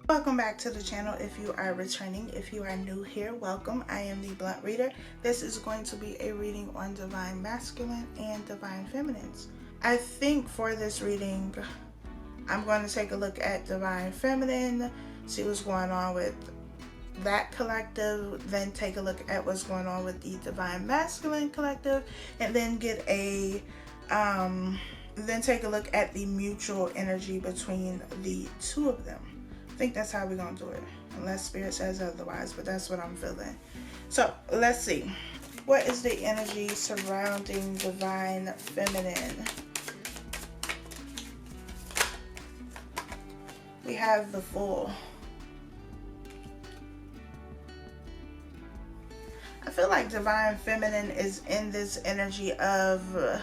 Welcome back to the channel. If you are returning, if you are new here, welcome. I am the Blunt Reader. This is going to be a reading on divine masculine and divine feminines. I think for this reading, I'm going to take a look at divine feminine, see what's going on with that collective, then take a look at what's going on with the divine masculine collective, and then get a then take a look at the mutual energy between the two of them. I think that's how we're gonna do it, unless spirit says otherwise, but that's what I'm feeling. So let's see, what is the energy surrounding divine feminine? We have the Fool. I feel like divine feminine is in this energy of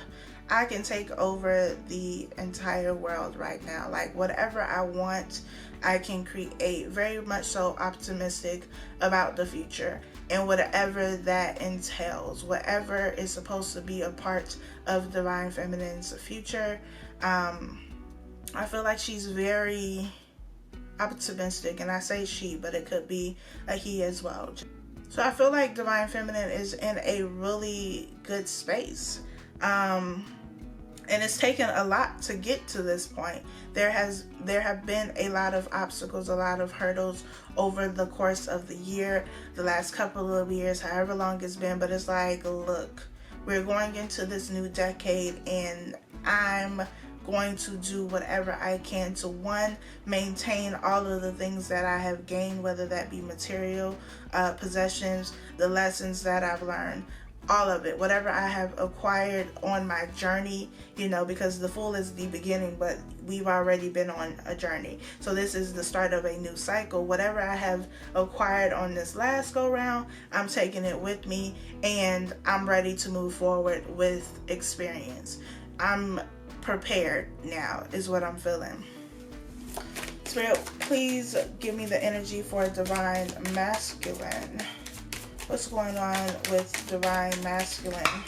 I can take over the entire world right now. Like whatever I want, I can create. Very much so optimistic about the future and whatever that entails. Whatever is supposed to be a part of divine feminine's future. I feel like she's very optimistic, and I say she, but it could be a he as well. So I feel like divine feminine is in a really good space. And it's taken a lot to get to this point. There have been a lot of obstacles, a lot of hurdles over the course of the year, the last couple of years, however long it's been. But it's like, look, we're going into this new decade, and I'm going to do whatever I can to, one, maintain all of the things that I have gained, whether that be material, possessions, the lessons that I've learned, all of it, whatever I have acquired on my journey, because the Fool is the beginning, but we've already been on a journey. So this is the start of a new cycle. Whatever I have acquired on this last go round, I'm taking it with me, and I'm ready to move forward with experience. I'm prepared now, is what I'm feeling. Spirit, please give me the energy for divine masculine. What's going on with divine masculine?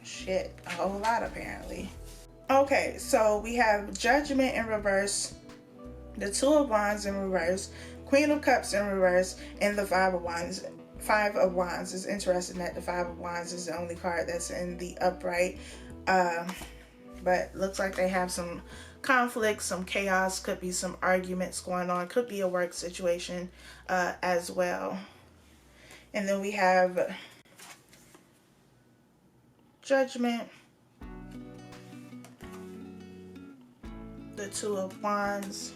Shit, a whole lot apparently. Okay, so we have Judgment in reverse, the Two of Wands in reverse, Queen of Cups in reverse, and the Five of Wands. Five of Wands is interesting that the Five of Wands is the only card that's in the upright. But looks like they have some conflict, some chaos, could be some arguments going on, could be a work situation as well. And then we have Judgment, the Two of Wands,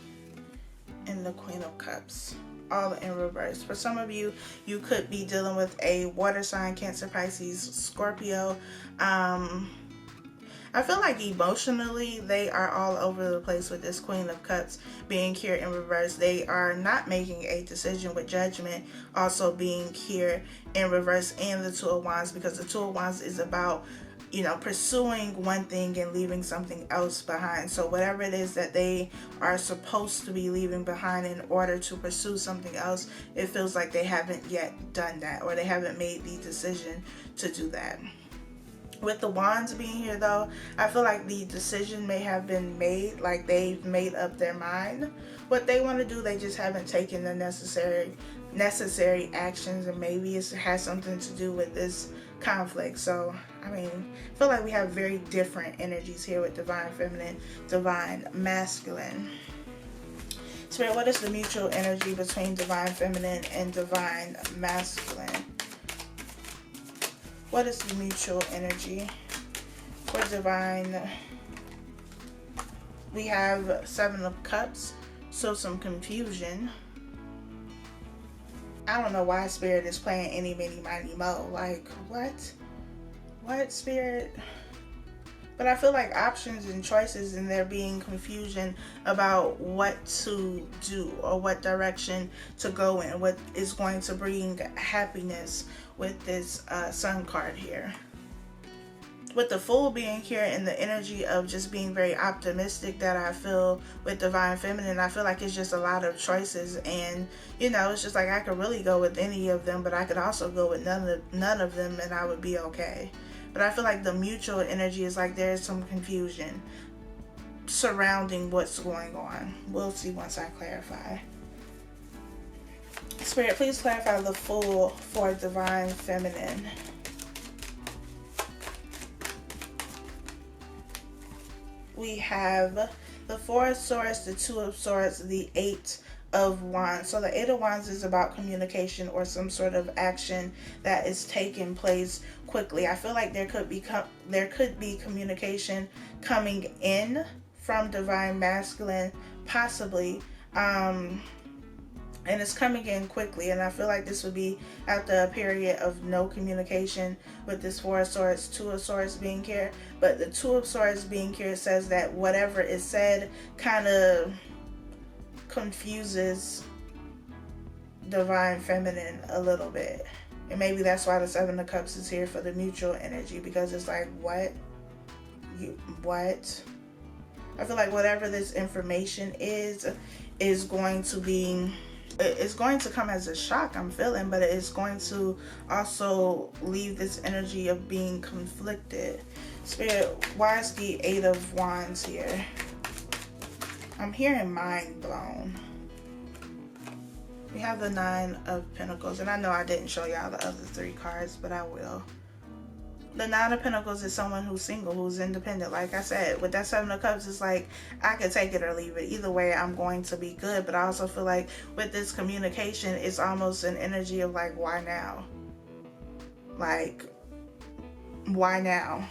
and the Queen of Cups, all in reverse. For some of you, you could be dealing with a water sign, Cancer, Pisces, Scorpio. I feel like emotionally they are all over the place with this Queen of Cups being here in reverse. They are not making a decision, with Judgment also being here in reverse, and the Two of Wands, because the Two of Wands is about, pursuing one thing and leaving something else behind. So whatever it is that they are supposed to be leaving behind in order to pursue something else, it feels like they haven't yet done that, or they haven't made the decision to do that. With the Wands being here though, I feel like the decision may have been made, like they've made up their mind what they want to do. They just haven't taken the necessary actions, and maybe it has something to do with this conflict. So I feel like we have very different energies here with divine feminine, divine masculine. Spirit, what is the mutual energy between divine feminine and divine masculine? What is the mutual energy for divine? We have Seven of Cups, so some confusion. I don't know why Spirit is playing any, mini, miny, mo. Like, what? What, Spirit? But I feel like options and choices, and there being confusion about what to do or what direction to go in, what is going to bring happiness with this Sun card here. With the Fool being here in the energy of just being very optimistic, that I feel with divine feminine, I feel like it's just a lot of choices, and it's just like I could really go with any of them, but I could also go with none of them and I would be okay. But I feel like the mutual energy is like there's some confusion surrounding what's going on. We'll see once I clarify. Spirit, please clarify the Fool for Divine Feminine. We have the Four of Swords, the Two of Swords, the Eight of Wands. So the Eight of Wands is about communication or some sort of action that is taking place quickly. I feel like there could be communication coming in from Divine Masculine, possibly, and it's coming in quickly. And I feel like this would be after a period of no communication with this Four of Swords, Two of Swords being here. But the Two of Swords being here says that whatever is said kind of confuses Divine Feminine a little bit. And maybe that's why the Seven of Cups is here for the mutual energy, because it's like, what? What? I feel like whatever this information is going to be, it's going to come as a shock, I'm feeling, but it's going to also leave this energy of being conflicted. Spirit, why is the Eight of Wands here? I'm hearing mind blown. We have the Nine of Pentacles, and I know I didn't show y'all the other three cards, but I will. The Nine of Pentacles is someone who's single, who's independent. Like I said, with that Seven of Cups, it's like, I could take it or leave it. Either way, I'm going to be good. But I also feel like with this communication, it's almost an energy of like, why now? Like, why now?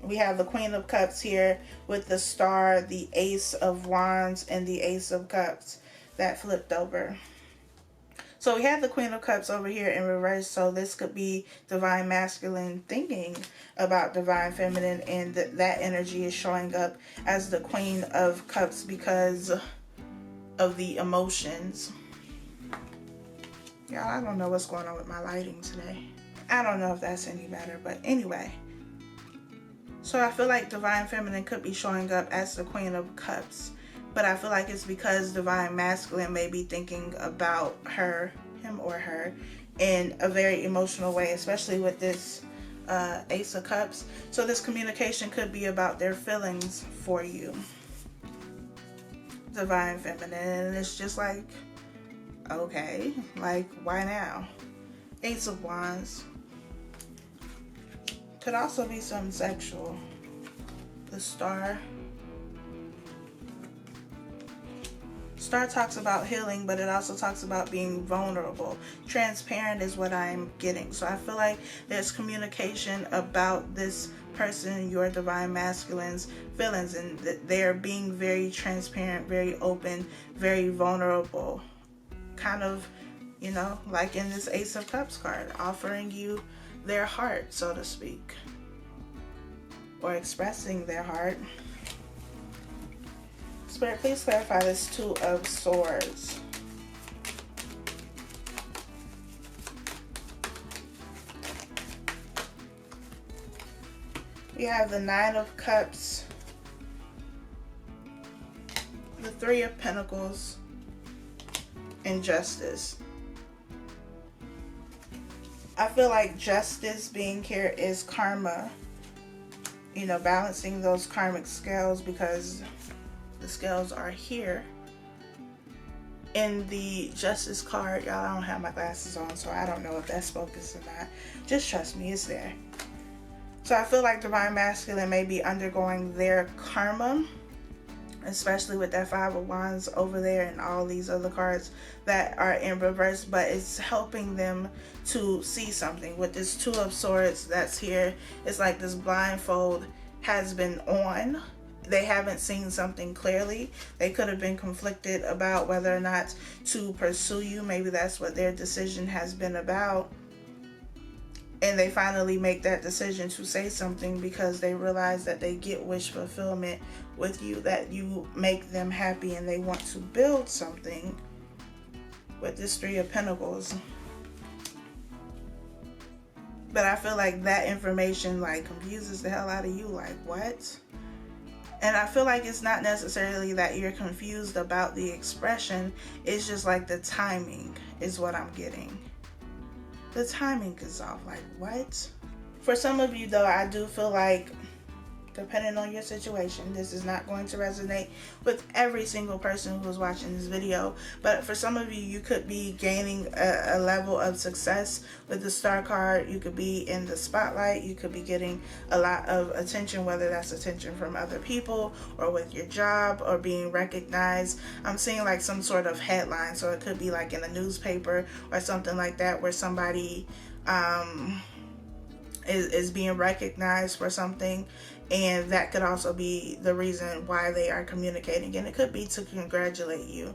We have the Queen of Cups here with the Star, the Ace of Wands, and the Ace of Cups that flipped over. So we have the Queen of Cups over here in reverse. So this could be Divine Masculine thinking about Divine Feminine, and that energy is showing up as the Queen of Cups because of the emotions. Y'all, I don't know what's going on with my lighting today. I don't know if that's any better, but anyway. So I feel like Divine Feminine could be showing up as the Queen of Cups. But I feel like it's because Divine Masculine may be thinking about him or her, in a very emotional way, especially with this Ace of Cups. So this communication could be about their feelings for you, Divine Feminine. And it's just like, okay, like, why now? Ace of Wands. Could also be something sexual. The Star. Star talks about healing, but it also talks about being vulnerable. Transparent is what I'm getting. So I feel like there's communication about this person, your Divine Masculine's feelings, and they're being very transparent, very open, very vulnerable. Kind of, you know, like in this Ace of Cups card, offering you their heart, so to speak, or expressing their heart. Spirit, please clarify this Two of Swords. We have the Nine of Cups, the Three of Pentacles, and Justice. I feel like Justice being here is karma. You know, balancing those karmic scales, because the scales are here. In the Justice card, y'all, I don't have my glasses on, so I don't know if that's focused or not. Just trust me, it's there. So I feel like Divine Masculine may be undergoing their karma, especially with that Five of Wands over there and all these other cards that are in reverse, but it's helping them to see something. With this Two of Swords that's here, it's like this blindfold has been on. They haven't seen something clearly. They could have been conflicted about whether or not to pursue you. Maybe that's what their decision has been about. And they finally make that decision to say something because they realize that they get wish fulfillment with you, that you make them happy, and they want to build something with this Three of Pentacles. But I feel like that information like confuses the hell out of you. Like, what? And I feel like it's not necessarily that you're confused about the expression. It's just like the timing is what I'm getting. The timing is off. Like, what? For some of you, though, I do feel like depending on your situation. This is not going to resonate with every single person who's watching this video, but for some of you, you could be gaining a level of success with the star card. You could be in the spotlight. You could be getting a lot of attention, whether that's attention from other people or with your job or being recognized. I'm seeing like some sort of headline, so it could be like in a newspaper or something like that, where somebody is being recognized for something, and that could also be the reason why they are communicating, and it could be to congratulate you.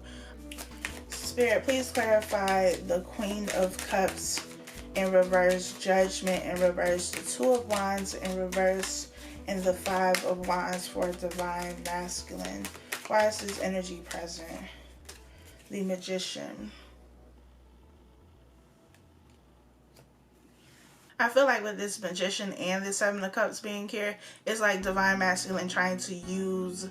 Spirit, please clarify the Queen of Cups in reverse, Judgment in reverse, the Two of Wands in reverse, and the Five of Wands for Divine Masculine. Why is this energy present? The Magician. I feel like with this Magician and this Seven of Cups being here, it's like Divine Masculine trying to use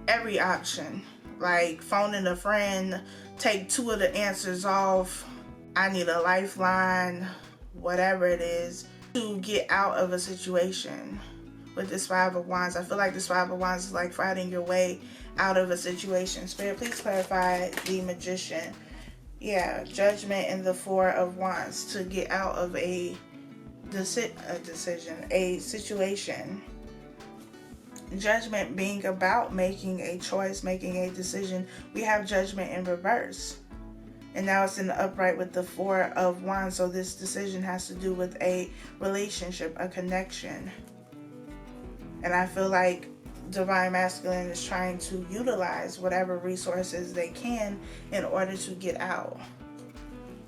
every option. Like phoning a friend, take two of the answers off, I need a lifeline, whatever it is, to get out of a situation. With this Five of Wands, I feel like this Five of Wands is like fighting your way out of a situation. Spirit, please clarify the Magician. Yeah, Judgment and the Four of Wands, to get out of a decision, a situation. Judgment being about making a choice, making a decision. We have Judgment in reverse, and now it's in the upright with the Four of Wands. So this decision has to do with a relationship, a connection. And I feel like Divine Masculine is trying to utilize whatever resources they can in order to get out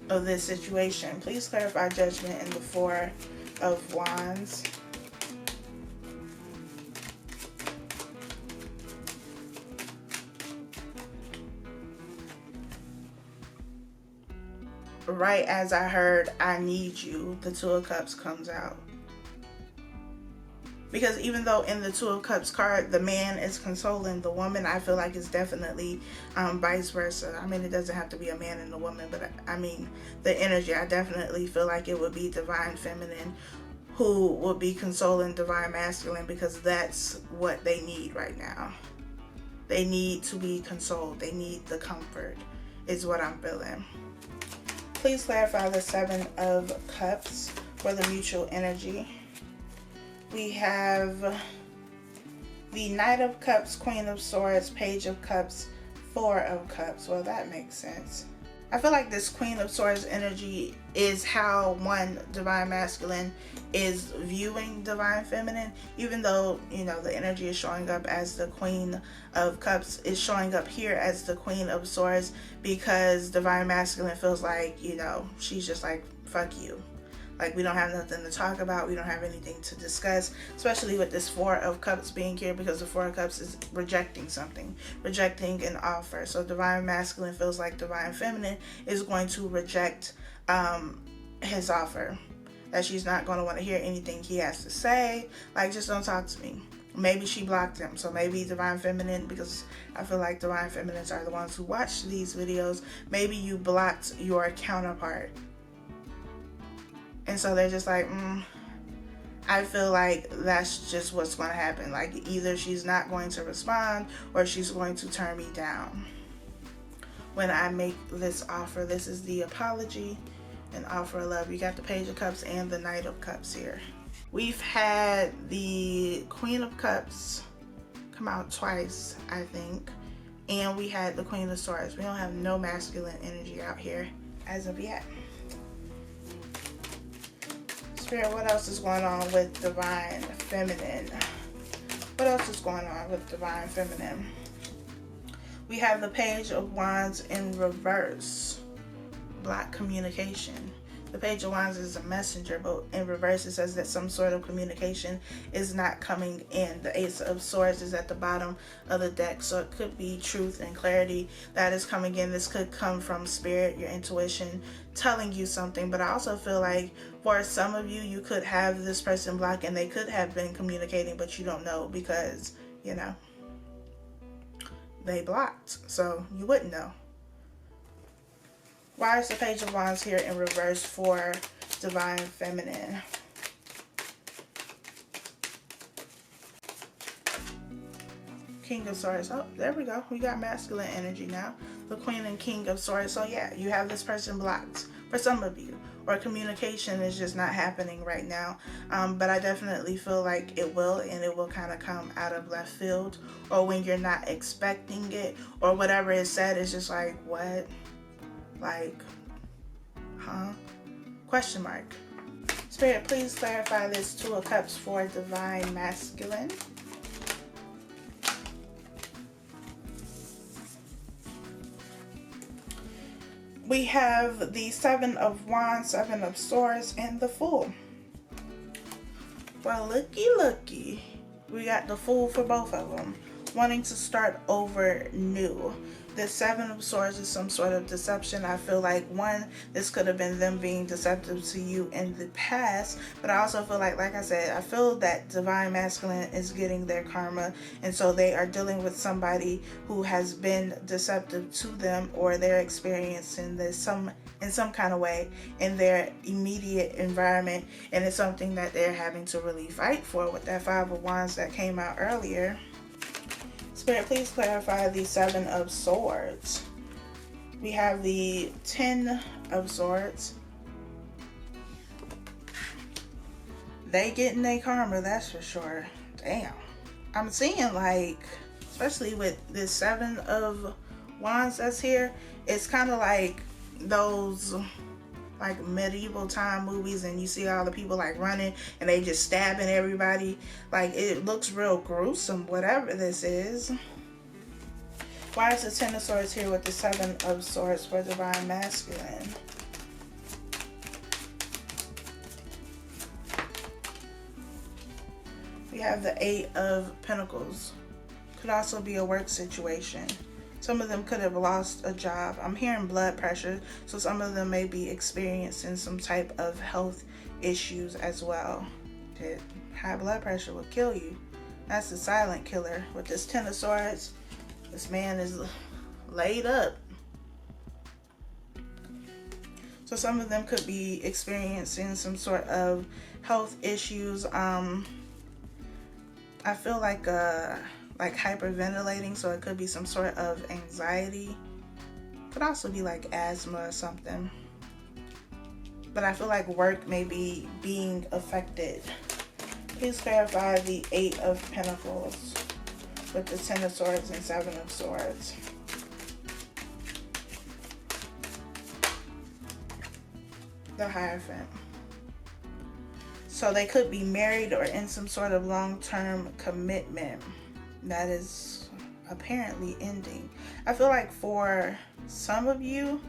of this situation. Please clarify Judgment and the Four of Wands. Right as I heard, I need you, the Two of Cups comes out. Because even though in the Two of Cups card, the man is consoling the woman, I feel like it's definitely vice versa. I mean, it doesn't have to be a man and a woman, but I mean, the energy, I definitely feel like it would be Divine Feminine who would be consoling Divine Masculine, because that's what they need right now. They need to be consoled. They need the comfort, is what I'm feeling. Please clarify the Seven of Cups for the mutual energy. We have the Knight of Cups, Queen of Swords, Page of Cups, Four of Cups. Well, that makes sense. I feel like this Queen of Swords energy is how one Divine Masculine is viewing Divine Feminine, even though, you know, the energy is showing up as the Queen of Cups, is showing up here as the Queen of Swords, because Divine Masculine feels like, you know, she's just like, fuck you. Like, we don't have nothing to talk about. We don't have anything to discuss, especially with this Four of Cups being here, because the Four of Cups is rejecting something, rejecting an offer. So Divine Masculine feels like Divine Feminine is going to reject his offer, that she's not going to want to hear anything he has to say. Like, just don't talk to me. Maybe she blocked him. So maybe Divine Feminine, because I feel like Divine Feminines are the ones who watch these videos, maybe you blocked your counterpart. And so they're just like, I feel like that's just what's going to happen. Like, either she's not going to respond or she's going to turn me down when I make this offer. This is the apology and offer of love. You got the Page of Cups and the Knight of Cups here. We've had the Queen of Cups come out twice, I think. And we had the Queen of Swords. We don't have no masculine energy out here as of yet. Spirit, what else is going on with Divine Feminine? What else is going on with Divine Feminine? We have the Page of Wands in reverse. Block communication. The Page of Wands is a messenger, but in reverse it says that some sort of communication is not coming in. The Ace of Swords is at the bottom of the deck, so it could be truth and clarity that is coming in. This could come from Spirit, your intuition telling you something, but I also feel like for some of you, you could have this person blocked and they could have been communicating, but you don't know because, you know, they blocked, so you wouldn't know. Why is the Page of Wands here in reverse for Divine Feminine? King of Swords. Oh, there we go. We got masculine energy now. The Queen and King of Swords. So yeah, you have this person blocked for some of you, or communication is just not happening right now. But I definitely feel like it will, and it will kind of come out of left field, or when you're not expecting it, or whatever is said is just like, what? Like, huh? Question mark. Spirit, please clarify this Two of Cups for Divine Masculine. We have the Seven of Wands, Seven of Swords, and the Fool. Well, looky. We got the Fool for both of them. Wanting to start over new. The Seven of Swords is some sort of deception. I feel like, one, this could have been them being deceptive to you in the past, but I also feel like I said, I feel that Divine Masculine is getting their karma, and so they are dealing with somebody who has been deceptive to them, or they're experiencing this in some kind of way in their immediate environment, and it's something that they're having to really fight for with that Five of Wands that came out earlier. Spirit, please clarify the Seven of Swords. We have the 10 of Swords. They getting their karma, that's for sure. Damn. I'm seeing, like, especially with this Seven of Wands that's here, it's kind of like those like medieval time movies, and you see all the people like running and they just stabbing everybody. Like, it looks real gruesome, whatever this is. Why is the Ten of Swords here with the Seven of Swords for Divine Masculine? We have the Eight of Pentacles. Could also be a work situation. Some of them could have lost a job. I'm hearing blood pressure, so some of them may be experiencing some type of health issues as well. High blood pressure will kill you. That's the silent killer. With this Ten of Swords, this man is laid up. So some of them could be experiencing some sort of health issues. I feel like hyperventilating, so it could be some sort of anxiety. Could also be like asthma or something. But I feel like work may be being affected. Please clarify the Eight of Pentacles with the Ten of Swords and Seven of Swords. The Hierophant. So they could be married or in some sort of long-term commitment that is apparently ending. I feel like for some of you,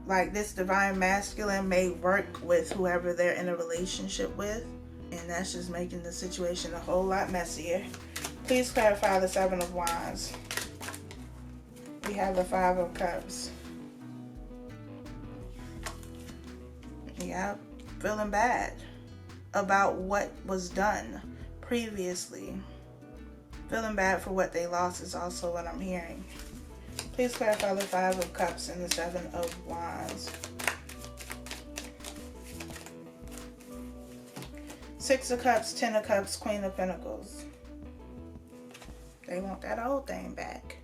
like, this Divine Masculine may work with whoever they're in a relationship with, and that's just making the situation a whole lot messier. Please clarify the Seven of Wands. We have the Five of Cups. Yeah, feeling bad about what was done previously. Feeling bad for what they lost is also what I'm hearing. Please clarify the Five of Cups and the Seven of Wands. Six of Cups, Ten of Cups, Queen of Pentacles. They want that old thing back.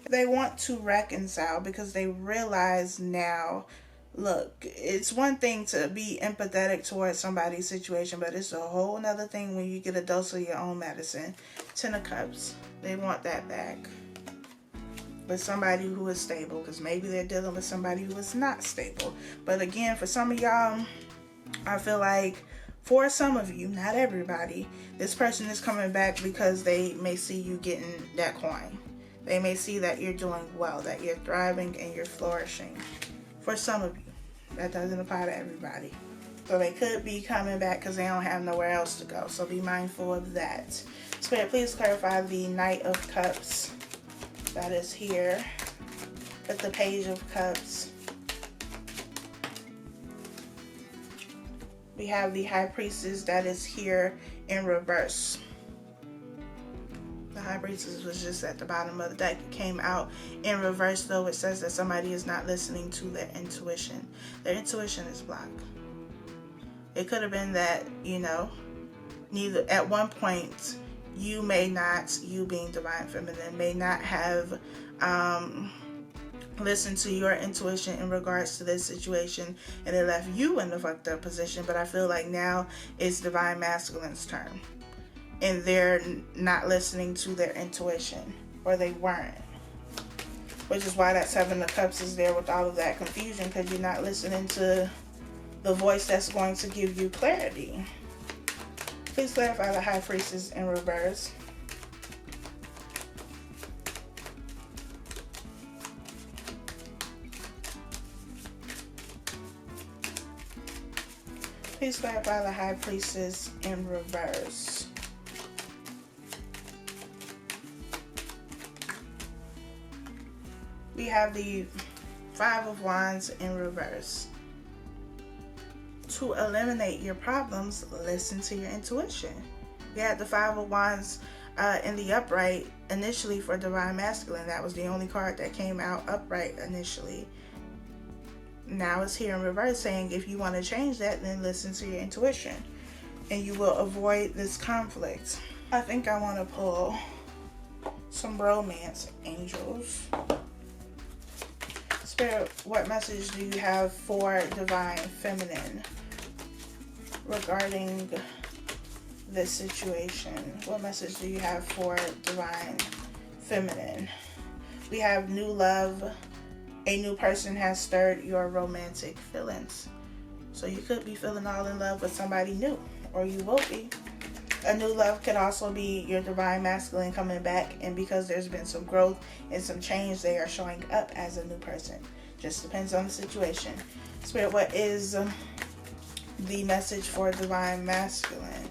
They want to reconcile because they realize now, look, it's one thing to be empathetic towards somebody's situation, but it's a whole nother thing when you get a dose of your own medicine. Ten of Cups. They want that back. With somebody who is stable, because maybe they're dealing with somebody who is not stable. But again, for some of y'all, I feel like for some of you, not everybody, this person is coming back because they may see you getting that coin. They may see that you're doing well, that you're thriving and you're flourishing. For some of you, that doesn't apply to everybody. So they could be coming back because they don't have nowhere else to go. So be mindful of that. Spirit, please clarify the Knight of Cups that is here with the Page of Cups. We have the High Priestess that is here in reverse. The High Priestess was just at the bottom of the deck. It came out in reverse, though. It says that somebody is not listening to their intuition. Their intuition is blocked. It could have been that, neither at one point you being divine feminine, may not have listened to your intuition in regards to this situation, and it left you in the fucked up position. But I feel like now it's divine masculine's turn, and they're not listening to their intuition, or they weren't. Which is why that Seven of Cups is there with all of that confusion, because you're not listening to the voice that's going to give you clarity. Please clarify the High Priestess in reverse. Please clarify the High Priestess in reverse. We have the Five of Wands in reverse. To eliminate your problems, listen to your intuition. You had the Five of Wands in the upright initially for divine masculine. That was the only card that came out upright initially. Now it's here in reverse, saying if you want to change that, then listen to your intuition and you will avoid this conflict. I think I want to pull some romance angels. Spirit, what message do you have for divine feminine regarding this situation? What message do you have for divine feminine? We have new love. A new person has stirred your romantic feelings. So you could be feeling all in love with somebody new, or you will be. A new love could also be your divine masculine coming back, and because there's been some growth and some change, they are showing up as a new person. Just depends on the situation. Spirit, what is the message for divine masculine?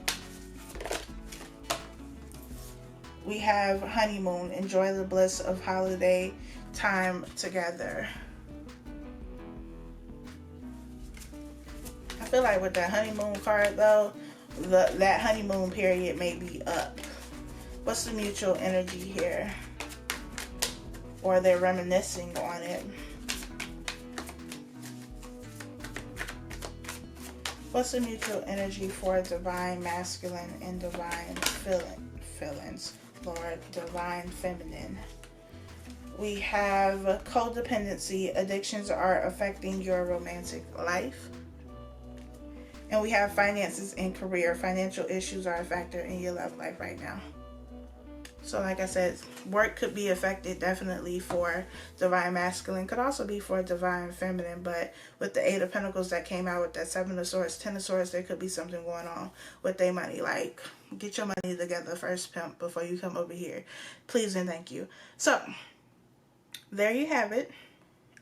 We have honeymoon. Enjoy the bliss of holiday time together. I feel like with that honeymoon card though, that honeymoon period may be up. What's the mutual energy here? Or they're reminiscing on it. What's the mutual energy for divine masculine and divine feelings? Lord, divine feminine. We have codependency. Addictions are affecting your romantic life. And we have finances and career. Financial issues are a factor in your love life right now. So like I said, work could be affected definitely for divine masculine. Could also be for divine feminine. But with the Eight of Pentacles that came out with that Seven of Swords, Ten of Swords, there could be something going on with their money. Like, get your money together first, pimp, before you come over here. Please and thank you. So, there you have it.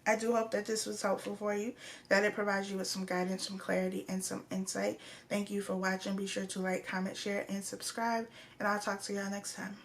I do hope that this was helpful for you, that it provides you with some guidance, some clarity, and some insight. Thank you for watching. Be sure to like, comment, share, and subscribe, and I'll talk to y'all next time.